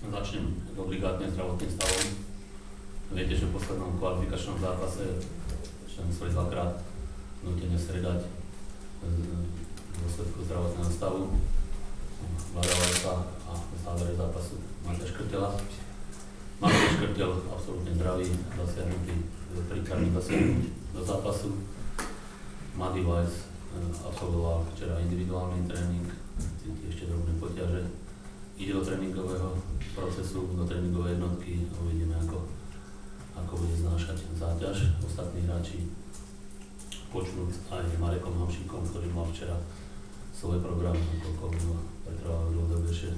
Začnem obligátne zdravotným stavom. Viete, že v poslednom kvalifikačnom zápase sme museli dvakrát nútene stredať v dôsledku zdravotného stavu. Vlada Vajsa a v závere zápasu Matej Škrtela. Matej Škrtel absolútne zdravý, zasiahnutý, prípravný zasiahnuť do zápasu. Matej Vajs absolvoval včera individuálny tréning, cíti ešte drobné poťaže. Ide do tréningového procesu, do tréningovej jednotky a uvidíme, ako bude znášať záťaž. Ostatní hráči, počnúc aj Marekom Hamšíkom, ktorý mal včera svoj program, ako pretrvali dlhodobejšie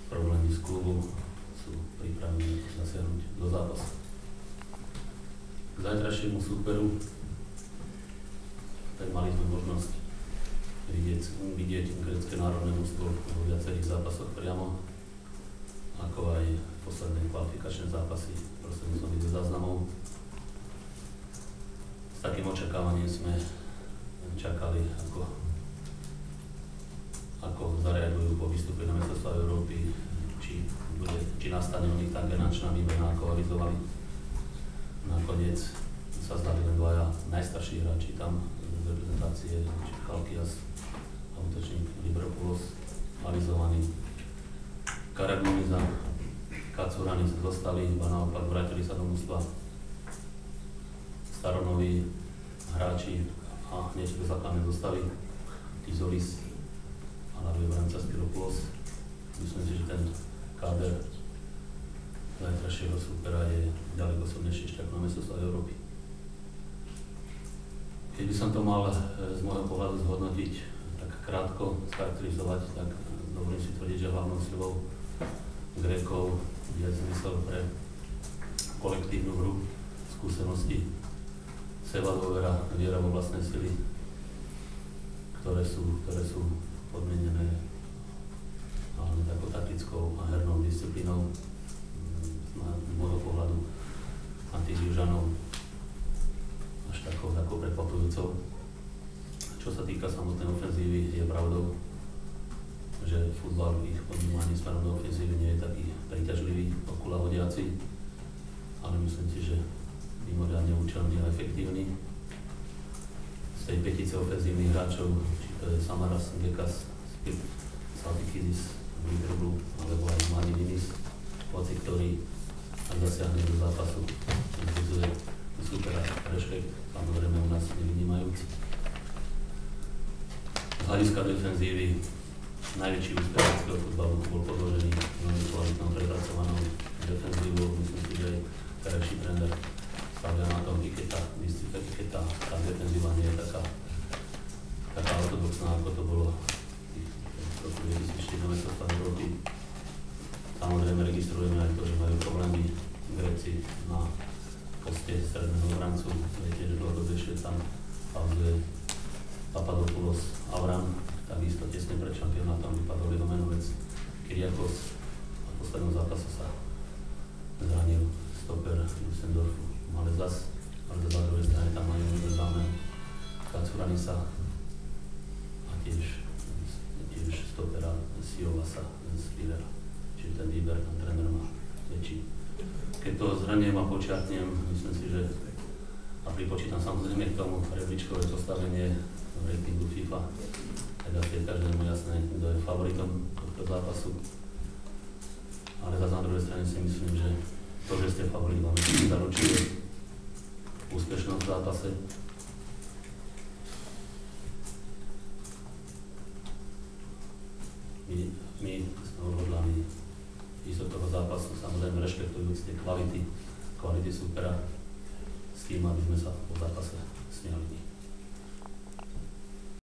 problémy z klubu, sú pripravení zasiahnuť do zápasu. K zajtrajšiemu súperu tak mali sme možnosť vidieť grécke národné mužstvo vo viacerých zápasoch priamo, ako aj posledné kvalifikačné zápasy prostredníctvom videozáznamov. S takým očakávaním sme čakali, ako zareagujú po výstupe na mestrovstvá Európy, či nastane u nich tá generačná výmena, ako avizovali. Nakoniec sa zdali len dvaja najstarší hráči tam z reprezentácie, či Chalkias a útočník Libropoulos, avizovaný. Karaguniza, Kacurani sa dostali, iba naopak vrátili sa do mužstva. Staronoví hráči a hneď do základnej zostavy Tizolis a ľavý obranca Spiropoulos. Myslím si, že ten káder zajtrajšieho súpera je ďaleko silnejší ešte ako na mestrovstvá Európy. Keď by som to mal z môjho pohľadu zhodnotiť, tak krátko charakterizovať, tak dovolím si tvrdiť, že hlavnou silou Grékov je zmysel pre kolektívnu hru, skúsenosti, sebadôvera, viera vo vlastné sily, ktoré sú podmienené hlavne takou taktickou a hernou disciplínou z môjho pohľadu a tých Južanov až takou prekvapujúcou. Čo sa týka samotnej ofenzívy, je pravdou, že futbal v ich podnímaní smerom do ofenzívy nie je taký príťažlivý, okuľahodiaci, ale myslím si, že mimoriadne účelný a efektívny. Z tej petice ofenzívnych hráčov, či to je Samaras, Gekas, Spip, Saltikidis, Vigrublu, alebo aj Mladý Dinis, hoci ktorý ak zasiahne do zápasu, vzbudzuje supera rešpekt, samozrejme u nás nevynímajúci. Z hľadiska defenzívy najväčší úspech gréckeho futbalu bol podložený veľmi kvalitnou prepracovanou defenzívou. Myslím si, že aj terajší tréner stavia na tom Iketa, tá defenzíva nie je taká ortodoxná, ako to bolo v roku 2004 na mestrovstvách Európy. Samozrejme registrujeme aj to, že majú problémy Gréci na poste stredného obrancu. Viete, že dlhodobejšie tam pauzuje Papadopoulos, Avram, takisto tesne pred šampionátom vypadol jeho menovec Kyriakos a v poslednom zápase sa zranil stoper Düsseldorfu Malezas, ale za druhej strane tam majú univerzálne Kacuranisa a tiež stopera Siovasa z Lillera, čiže ten výber tam tréner má väčší. Keď to zhrniem a počiatnem, myslím si, že a pripočítam samozrejme k tomu rebríčkové postavenie v ratingu FIFA, teda je každému jasné, kto je favoritom tohto zápasu. Ale zase na druhej strane si myslím, že to, že ste favorit, vám zaručuje úspešnosť v zápase. My sme odhodlaní ísť do toho zápasu, samozrejme rešpektujúc tie kvality supera, s tým, aby sme sa po zápase smiali.